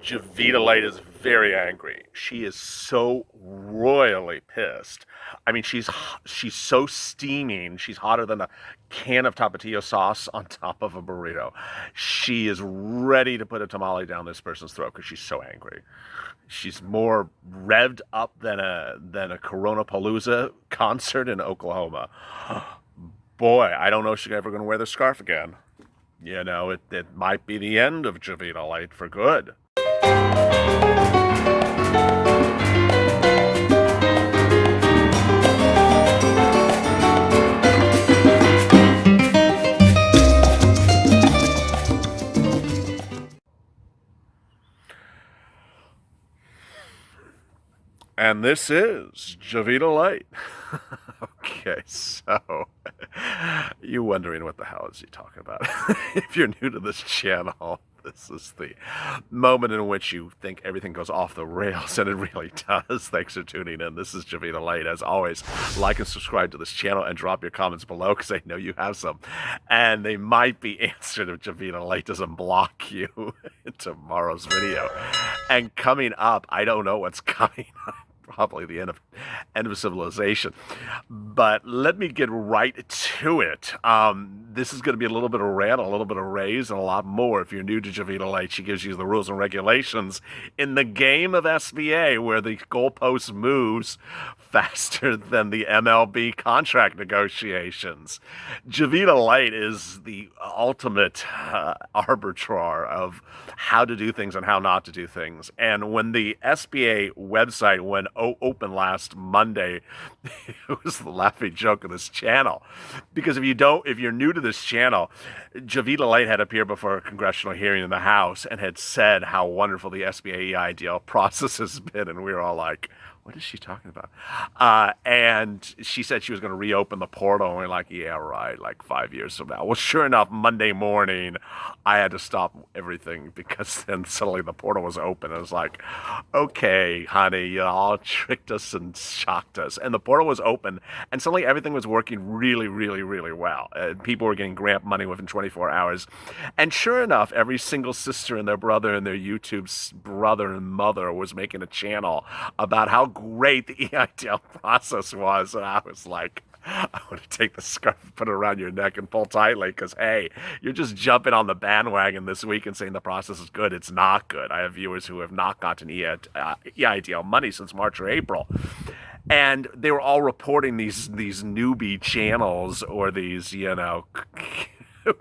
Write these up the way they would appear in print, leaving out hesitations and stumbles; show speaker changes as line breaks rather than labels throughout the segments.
JovitaLate is very angry. She is so royally pissed. I mean, she's so steaming. She's hotter than a can of Tapatio sauce on top of a burrito. She is ready to put a tamale down this person's throat because she's so angry. She's more revved up than a Corona Palooza concert in Oklahoma. Boy, I don't know if she's ever going to wear the scarf again. You know, it might be the end of JovitaLate for good. And this is JovitaLate. Okay, so you wondering what the hell is he talking about? If you're new to this channel, this is the moment in which you think everything goes off the rails, and it really does. Thanks for tuning in. This is JovitaLate. As always, like and subscribe to this channel and drop your comments below because I know you have some. And they might be answered if JovitaLate doesn't block you in tomorrow's video. And coming up, I don't know what's coming up. Probably the end of civilization. But let me get right to it. This is going to be a little bit of rant, a little bit of raise, and a lot more. If you're new to JovitaLate, she gives you the rules and regulations in the game of SBA, where the goalpost moves faster than the MLB contract negotiations. JovitaLate is the ultimate arbiter of how to do things and how not to do things. And when the SBA website went open last Monday, it was the laughing joke of this channel. Because if you're new to this channel, JovitaLate had appeared before a congressional hearing in the House and had said how wonderful the SBA EIDL process has been, and we were all like, what is she talking about? And she said she was going to reopen the portal, and we're like, yeah, right, like 5 years from now. Well, sure enough, Monday morning, I had to stop everything because then suddenly the portal was open. It was like, okay, honey, you all tricked us and shocked us. And the portal was open, and suddenly everything was working really, really, really well. People were getting grant money within 24 hours. And sure enough, every single sister and their brother and their YouTube's brother and mother was making a channel about how great the EIDL process was. And I was like, I want to take the scarf and put it around your neck and pull tightly because, hey, you're just jumping on the bandwagon this week and saying the process is good. It's not good. I have viewers who have not gotten EIDL money since March or April. And they were all reporting these newbie channels or these,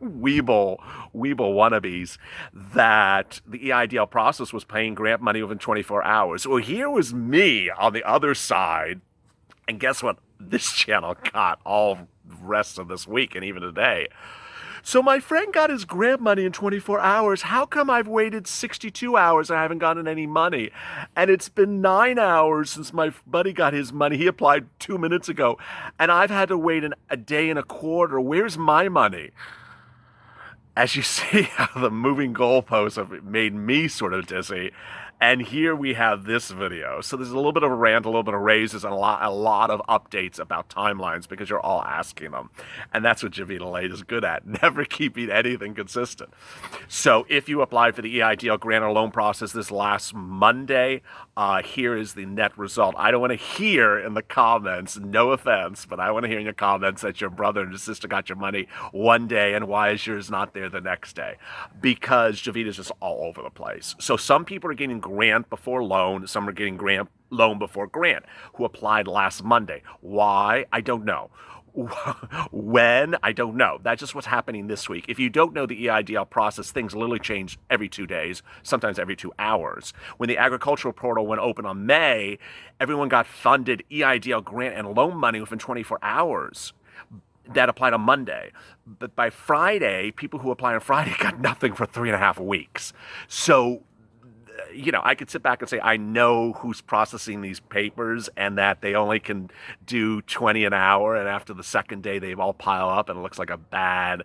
Weeble wannabes that the EIDL process was paying grant money within 24 hours. Well, here was me on the other side, and guess what this channel got all the rest of this week and even today. So my friend got his grant money in 24 hours. How come I've waited 62 hours and I haven't gotten any money? And it's been 9 hours since my buddy got his money. He applied 2 minutes ago, and I've had to wait a day and a quarter. Where's my money? As you see how the moving goalposts have made me sort of dizzy. And here we have this video. So there's a little bit of a rant, a little bit of raises, and a lot of updates about timelines because you're all asking them. And that's what JovitaLate is good at, never keeping anything consistent. So if you applied for the EIDL grant or loan process this last Monday, here is the net result. I don't want to hear in the comments, no offense, but I want to hear in your comments that your brother and your sister got your money one day and why is yours not there the next day? Because Jovita's just all over the place. So some people are getting grant before loan, some are getting loan before grant, who applied last Monday. Why? I don't know. When? I don't know. That's just what's happening this week. If you don't know the EIDL process, things literally change every 2 days, sometimes every 2 hours. When the agricultural portal went open on May, everyone got funded EIDL grant and loan money within 24 hours. That applied on Monday. But by Friday, people who applied on Friday got nothing for 3.5 weeks. So I could sit back and say, I know who's processing these papers and that they only can do 20 an hour. And after the second day, they all pile up and it looks like a bad,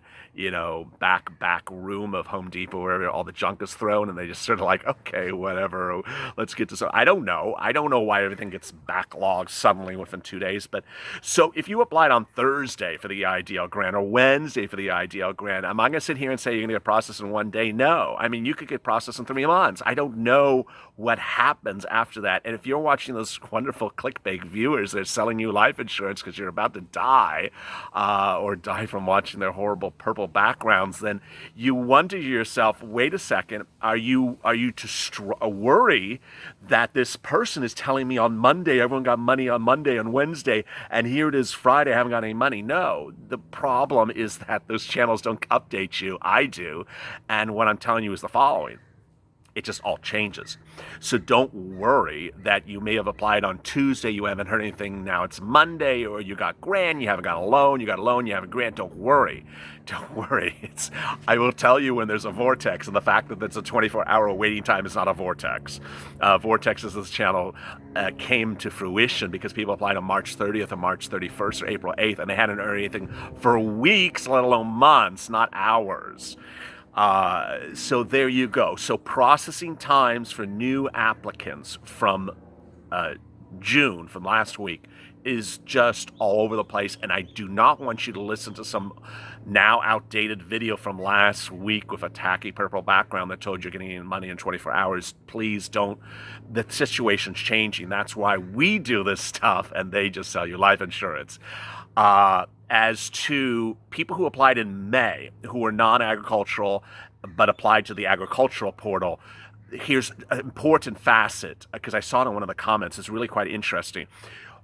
back room of Home Depot where all the junk is thrown. And they just sort of like, okay, whatever, let's get to some. I don't know. I don't know why everything gets backlogged suddenly within 2 days. But so if you applied on Thursday for the EIDL grant or Wednesday for the EIDL grant, am I going to sit here and say you're going to get processed in 1 day? No. I mean, you could get processed in 3 months. I don't know know what happens after that. And if you're watching those wonderful clickbait viewers, they're selling you life insurance because you're about to die, or die from watching their horrible purple backgrounds, then you wonder to yourself, wait a second, are you to worry that this person is telling me on Monday everyone got money on Monday and Wednesday, and here it is Friday, I haven't got any money? No, the problem is that those channels don't update you. I do. And what I'm telling you is the following. It just all changes. So don't worry that you may have applied on Tuesday, you haven't heard anything, now it's Monday, or you got grant, you haven't got a loan, you got a loan, you have a grant. Don't worry. Don't worry. I will tell you when there's a vortex, and the fact that it's a 24-hour waiting time is not a vortex. Vortexes, this channel came to fruition because people applied on March 30th or March 31st or April 8th, and they hadn't earned anything for weeks, let alone months, not hours. So there you go. So processing times for new applicants from June, from last week, is just all over the place. And I do not want you to listen to some now outdated video from last week with a tacky purple background that told you're getting money in 24 hours. Please don't. The situation's changing. That's why we do this stuff, and they just sell you life insurance. As to people who applied in May, who were non-agricultural but applied to the agricultural portal, here's an important facet, because I saw it in one of the comments. It's really quite interesting.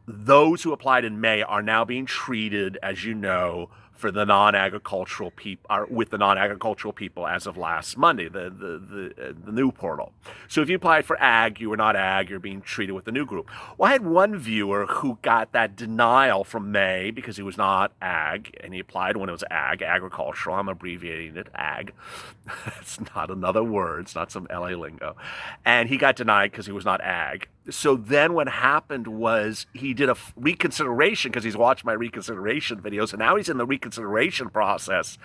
Those who applied in May are now being treated, as you know, for the non-agricultural people, with the non-agricultural people as of last Monday, the new portal. So if you applied for ag, you were not ag, you're being treated with the new group. Well, I had one viewer who got that denial from May because he was not ag, and he applied when it was ag, agricultural. I'm abbreviating it, ag. It's not another word, it's not some LA lingo. And he got denied because he was not ag. So then what happened was he did a reconsideration because he's watched my reconsideration videos, and now he's in the reconsideration process.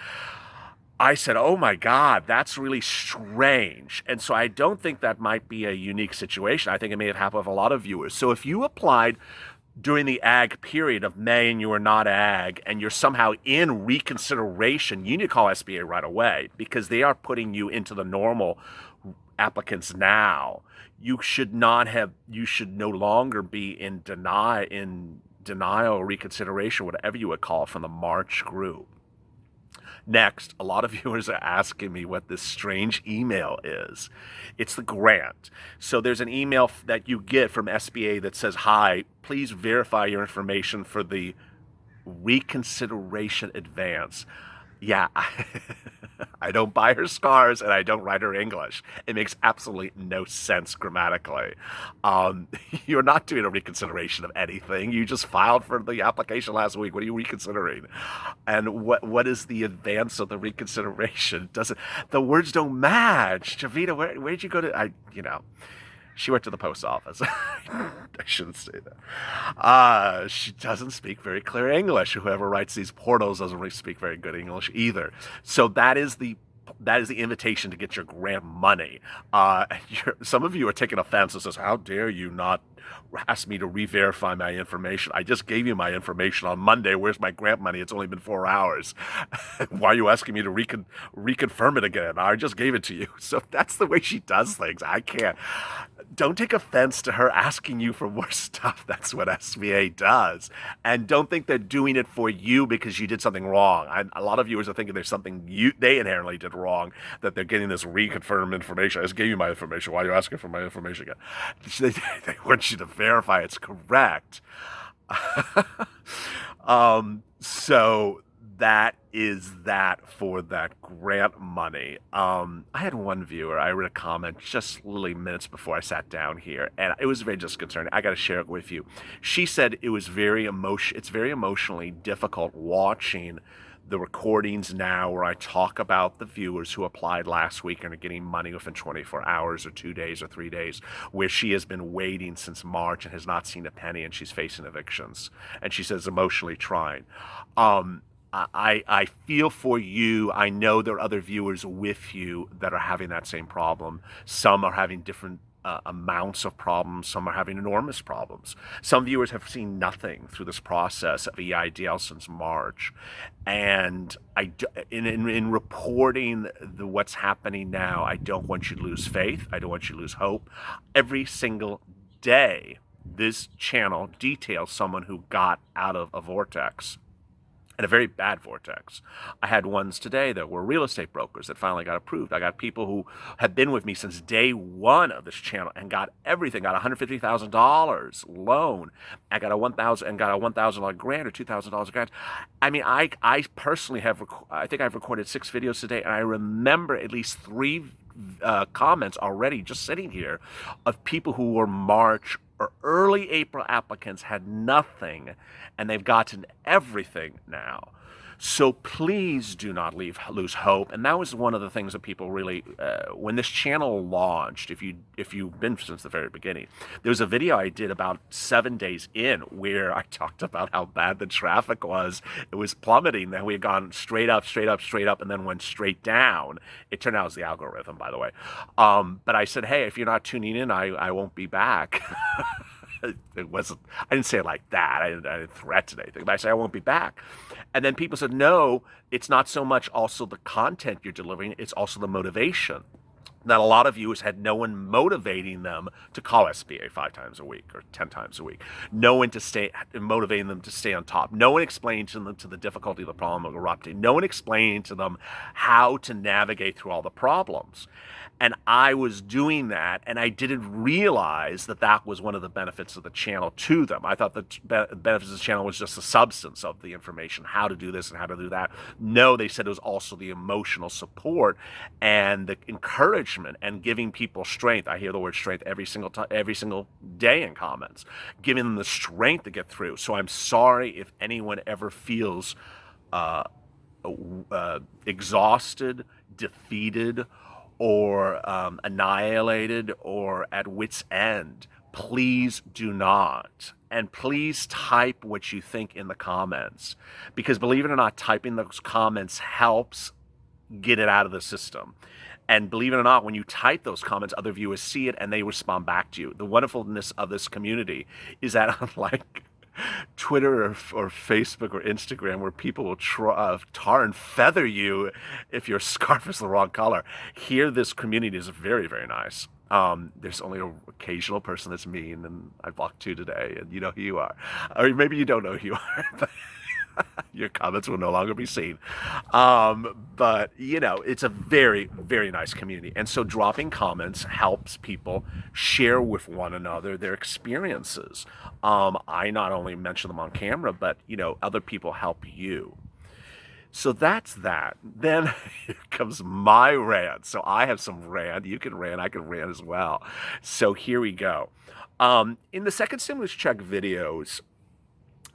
I said, oh my God, that's really strange. And so I don't think that might be a unique situation. I think it may have happened with a lot of viewers. So if you applied during the ag period of May and you were not ag and you're somehow in reconsideration, you need to call SBA right away, because they are putting you into the normal applicants now. You should no longer be in denial or reconsideration, whatever you would call it, from the March group. Next, a lot of viewers are asking me what this strange email is. It's the grant. So there's an email that you get from SBA that says, hi, please verify your information for the reconsideration advance. Yeah, I don't buy her scars and I don't write her English. It makes absolutely no sense grammatically. You're not doing a reconsideration of anything. You just filed for the application last week. What are you reconsidering? And what is the advance of the reconsideration? The words don't match. Chavita, where'd you go to? She went to the post office. I shouldn't say that. She doesn't speak very clear English. Whoever writes these portals doesn't really speak very good English either. So that is the invitation to get your grant money. Some of you are taking offense and says, how dare you not ask me to re-verify my information? I just gave you my information on Monday. Where's my grant money? It's only been 4 hours. Why are you asking me to reconfirm it again? I just gave it to you. So that's the way she does things. I can't. Don't take offense to her asking you for more stuff. That's what SBA does. And don't think they're doing it for you because you did something wrong. A lot of viewers are thinking there's something they inherently did wrong, that they're getting this reconfirmed information. I just gave you my information. Why are you asking for my information again? They want you to verify it's correct. So that is that for that grant money. I had one viewer, I read a comment just literally minutes before I sat down here, and it was very disconcerting. I got to share it with you. She said it was it's very emotionally difficult watching the recordings now where I talk about the viewers who applied last week and are getting money within 24 hours or 2 days or 3 days, where she has been waiting since March and has not seen a penny, and she's facing evictions. And she says emotionally trying. I feel for you. I know there are other viewers with you that are having that same problem. Some are having different amounts of problems. Some are having enormous problems. Some viewers have seen nothing through this process of EIDL since March. And in reporting what's happening now, I don't want you to lose faith. I don't want you to lose hope. Every single day, this channel details someone who got out of a vortex, and a very bad vortex. I had ones today that were real estate brokers that finally got approved. I got people who have been with me since day one of this channel and got everything. Got $150,000 loan. I got a $1,000 grant or $2,000 grant. I mean, I personally I think I've recorded 6 videos today, and I remember at least 3 comments already just sitting here of people who were March or early April applicants, had nothing, and they've gotten everything now. So please do not lose hope. And that was one of the things that people really, when this channel launched, if you've been since the very beginning, there was a video I did about 7 days in where I talked about how bad the traffic was. It was plummeting. Then we had gone straight up, straight up, straight up, and then went straight down. It turned out it was the algorithm, by the way. But I said, hey, if you're not tuning in, I won't be back. It wasn't, I didn't say it like that. I didn't threaten anything, but I said I won't be back. And then people said, no, it's not so much also the content you're delivering, it's also the motivation. That a lot of viewers had no one motivating them to call SBA 5 times a week or 10 times a week. No one motivating them to stay on top. No one explaining to them the difficulty of the problem of erupting. No one explaining to them how to navigate through all the problems. And I was doing that, and I didn't realize that that was one of the benefits of the channel to them. I thought the benefits of the channel was just the substance of the information, how to do this and how to do that. No, they said it was also the emotional support and the encouragement and giving people strength. I hear the word strength every single time, every single day in comments, giving them the strength to get through. So I'm sorry if anyone ever feels exhausted, defeated, or annihilated, or at wit's end. Please do not. And please type what you think in the comments. Because believe it or not, typing those comments helps get it out of the system. And believe it or not, when you type those comments, other viewers see it and they respond back to you. The wonderfulness of this community is that unlike Twitter or Facebook or Instagram, where people will tar and feather you if your scarf is the wrong color, here this community is very, very nice. There's only an occasional person that's mean, and I blocked 2 today, and you know who you are. Or maybe you don't know who you are, but your comments will no longer be seen. But, you know, it's a very, very nice community. And so dropping comments helps people share with one another their experiences. I not only mention them on camera, but, you know, other people help you. So that's that. Then here comes my rant. So I have some rant. You can rant. I can rant as well. So here we go. In the second stimulus check videos,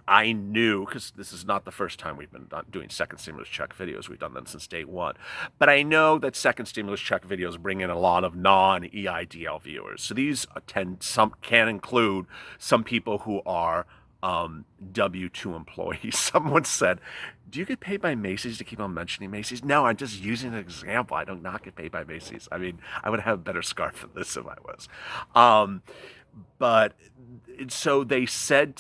I knew, because this is not the first time we've been doing second stimulus check videos. We've done them since day one. But I know that second stimulus check videos bring in a lot of non-EIDL viewers. So these can include some people who are W-2 employees. Someone said, do you get paid by Macy's to keep on mentioning Macy's? No, I'm just using an example. I do not get paid by Macy's. I mean, I would have a better scarf than this if I was. But so they said,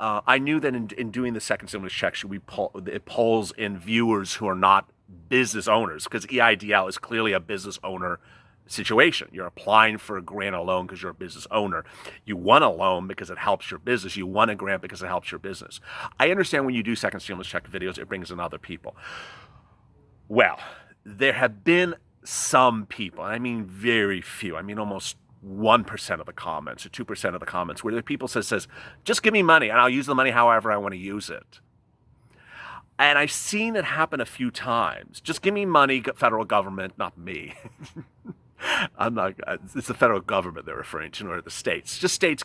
I knew that in doing the second stimulus check, it pulls in viewers who are not business owners, because EIDL is clearly a business owner situation. You're applying for a grant or loan because you're a business owner. You want a loan because it helps your business. You want a grant because it helps your business. I understand when you do second stimulus check videos, it brings in other people. Well, there have been some people, I mean very few, I mean almost 1% of the comments or 2% of the comments, where the people says, just give me money and I'll use the money however I want to use it. And I've seen it happen a few times. Just give me money, federal government, not me. It's the federal government they're referring to, or the states. Just states,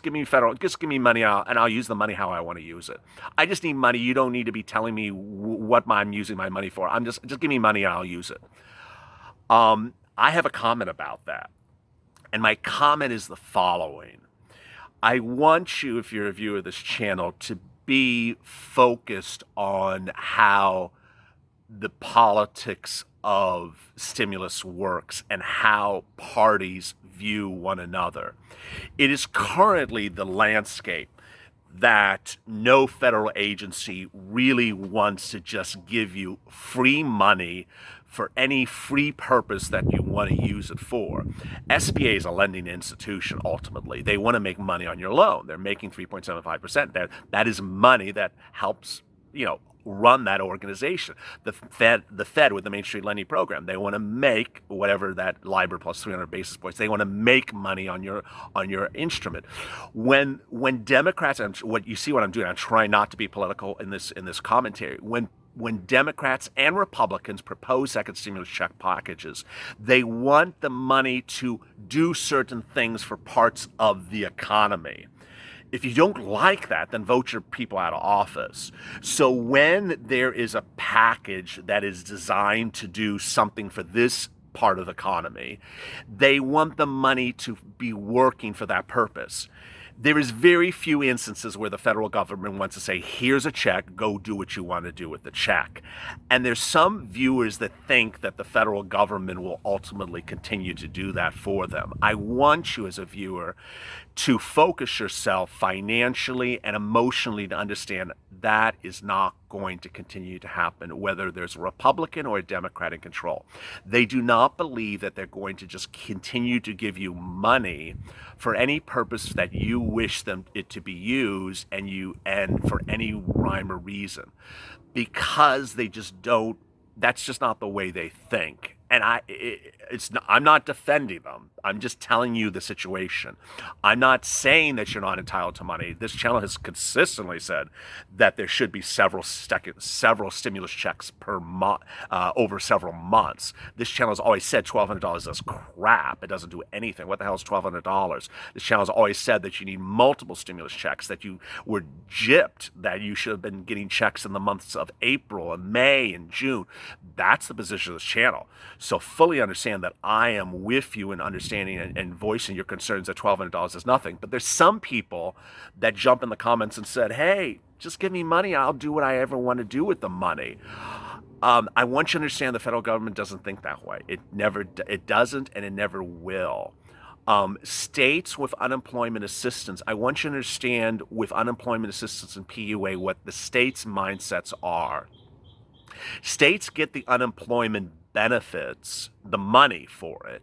just give me money and I'll use the money how I want to use it. I just need money. You don't need to be telling me what I'm using my money for. Just give me money and I'll use it. I have a comment about that. And my comment is the following. I want you, if you're a viewer of this channel, to be focused on how the politics of stimulus works and how parties view one another. It is currently the landscape that no federal agency really wants to just give you free money for any free purpose that you want to use it for. SBA is a lending institution, ultimately. They want to make money on your loan. They're making 3.75%. That is money that helps, run that organization. The Fed with the Main Street Lending Program, they want to make whatever that LIBOR plus 300 basis points. They want to make money on your instrument. When Democrats, and what you see what I'm doing, I'm trying not to be political in this commentary. When Democrats and Republicans propose second stimulus check packages, they want the money to do certain things for parts of the economy. If you don't like that, then vote your people out of office. So when there is a package that is designed to do something for this part of the economy, they want the money to be working for that purpose. There is very few instances where the federal government wants to say, here's a check, go do what you want to do with the check. And there's some viewers that think that the federal government will ultimately continue to do that for them. I want you as a viewer to focus yourself financially and emotionally to understand that is not going to continue to happen, whether there's a Republican or a Democrat in control. They do not believe that they're going to just continue to give you money for any purpose that you wish them it to be used and for any rhyme or reason, because they just don't. That's just not the way they think. And I'm not defending them. I'm just telling you the situation. I'm not saying that you're not entitled to money. This channel has consistently said that there should be several stimulus checks per month over several months. This channel has always said $1,200 is crap. It doesn't do anything. What the hell is $1,200? This channel has always said that you need multiple stimulus checks, that you were gypped, that you should have been getting checks in the months of April and May and June. That's the position of this channel. So fully understand that I am with you in understanding and voicing your concerns that $1,200 is nothing. But there's some people that jump in the comments and said, hey, just give me money. I'll do what I ever want to do with the money. I want you to understand the federal government doesn't think that way. It doesn't, and it never will. States with unemployment assistance, I want you to understand with unemployment assistance and PUA what the state's mindsets are. States get the unemployment benefits, the money for it,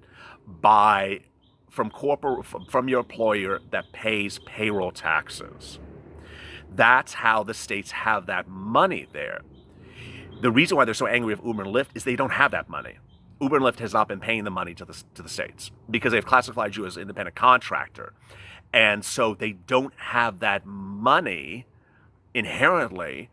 from your employer that pays payroll taxes. That's how the states have that money there. The reason why they're so angry with Uber and Lyft is they don't have that money. Uber and Lyft has not been paying the money to the states because they've classified you as an independent contractor. And so they don't have that money inherently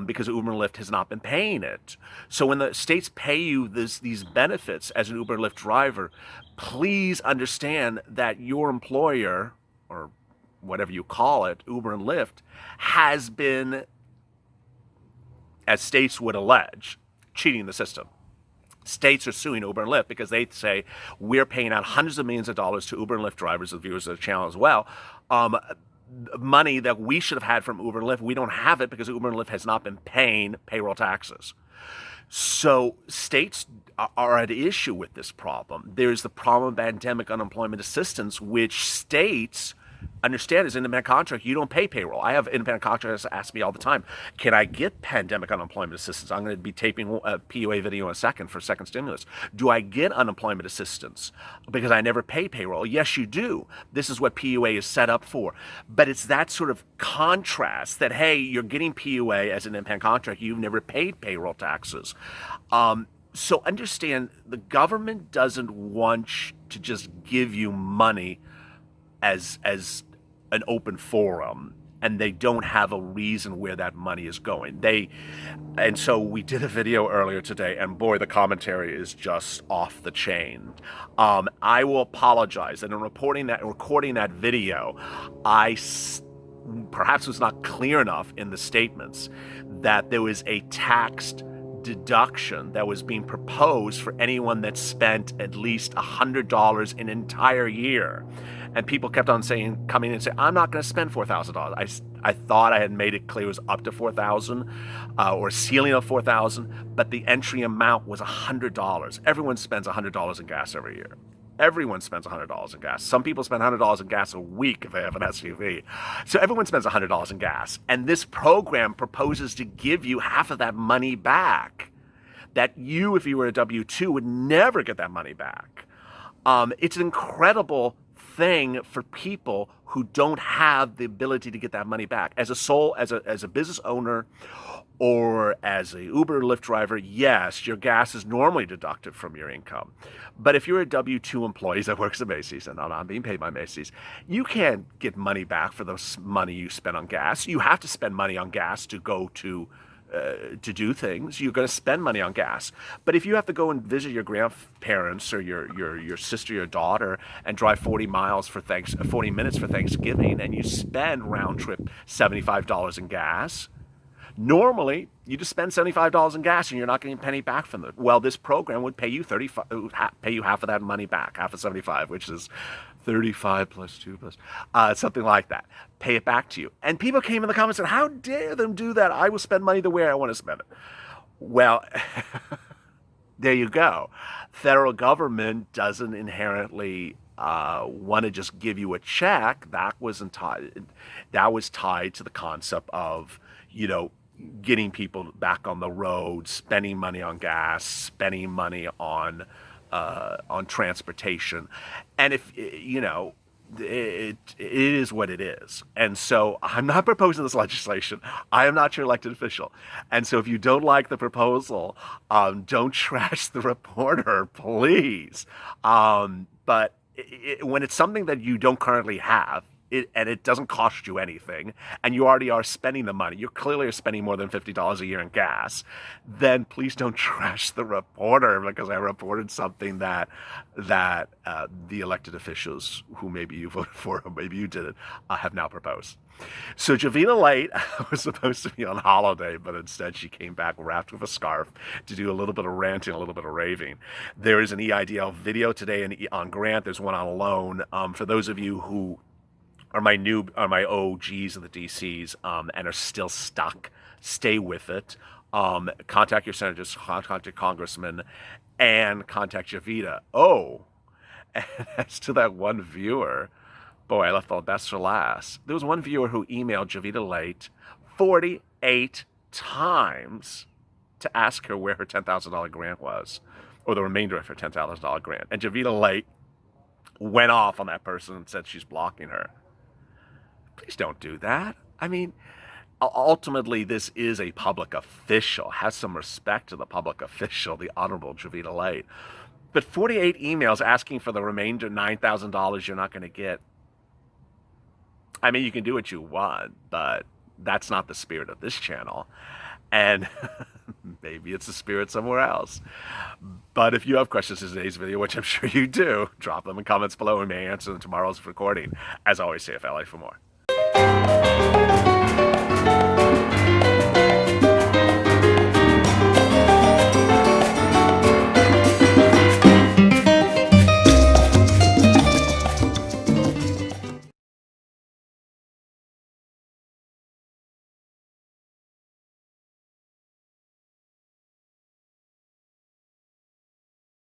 because Uber and Lyft has not been paying it. So when the states pay you these benefits as an Uber and Lyft driver, please understand that your employer, or whatever you call it, Uber and Lyft, has been, as states would allege, cheating the system. States are suing Uber and Lyft because they say we're paying out hundreds of millions of dollars to Uber and Lyft drivers, the viewers of the channel as well, money that we should have had from Uber and Lyft. We don't have it because Uber and Lyft has not been paying payroll taxes. So states are at issue with this problem. There's the problem of pandemic unemployment assistance, which states understand as independent contract, you don't pay payroll. I have independent contractors ask me all the time, can I get pandemic unemployment assistance? I'm going to be taping a PUA video in a second for second stimulus. Do I get unemployment assistance because I never pay payroll? Yes, you do. This is what PUA is set up for. But it's that sort of contrast that, hey, you're getting PUA as an independent contractor, you've never paid payroll taxes. So understand the government doesn't want to just give you money as an open forum, and they don't have a reason where that money is going. And so we did a video earlier today, and boy, the commentary is just off the chain. I will apologize, and in recording that video, I perhaps was not clear enough in the statements that there was a tax deduction that was being proposed for anyone that spent at least $100 in an entire year. And people kept on coming in and saying, I'm not going to spend $4,000. I thought I had made it clear it was up to $4,000 or a ceiling of $4,000, but the entry amount was $100. Everyone spends $100 in gas every year. Everyone spends $100 in gas. Some people spend $100 in gas a week if they have an SUV. So everyone spends $100 in gas. And this program proposes to give you half of that money back. That you, if you were a W-2, would never get that money back. It's an incredible thing for people who don't have the ability to get that money back. As a business owner or as a Uber or Lyft driver, yes, your gas is normally deducted from your income. But if you're a W-2 employee that works at Macy's, and I'm being paid by Macy's, you can't get money back for the money you spend on gas. You have to spend money on gas to go to do things. You're going to spend money on gas. But if you have to go and visit your grandparents or your sister, your daughter, and drive 40 minutes for Thanksgiving, and you spend round trip $75 in gas, normally you just spend $75 in gas and you're not getting a penny back from it. Well, this program would pay you half of that money back, half of 75, which is 35 plus 2 plus something like that. Pay it back to you. And people came in the comments and said, how dare them do that? I will spend money the way I want to spend it. Well, there you go. Federal government doesn't inherently want to just give you a check. That was tied to the concept of, getting people back on the road, spending money on gas, spending money on transportation. And if, it is what it is. And so I'm not proposing this legislation. I am not your elected official. And so if you don't like the proposal, don't trash the reporter, please. But when it's something that you don't currently have, and it doesn't cost you anything, and you already are spending the money, you clearly are spending more than $50 a year in gas, then please don't trash the reporter because I reported something that the elected officials who maybe you voted for or maybe you didn't have now proposed. So JovitaLate was supposed to be on holiday, but instead she came back wrapped with a scarf to do a little bit of ranting, a little bit of raving. There is an EIDL video today on Grant. There's one on loan. For those of you who are my OGs of the DCs and are still stuck, stay with it. Contact your senators, contact your congressman, and contact Chavita. Oh, and as to that one viewer, boy, I left all the best for last. There was one viewer who emailed JovitaLate 48 times to ask her where her $10,000 grant was, or the remainder of her $10,000 grant. And JovitaLate went off on that person and said she's blocking her. Please don't do that. I mean, ultimately, this is a public official. Have some respect to the public official, the Honorable JovitaLate. But 48 emails asking for the remainder $9,000 you're not going to get. I mean, you can do what you want, but that's not the spirit of this channel. And maybe it's the spirit somewhere else. But if you have questions in today's video, which I'm sure you do, drop them in comments below and may answer them in tomorrow's recording. As always, CFLA for more.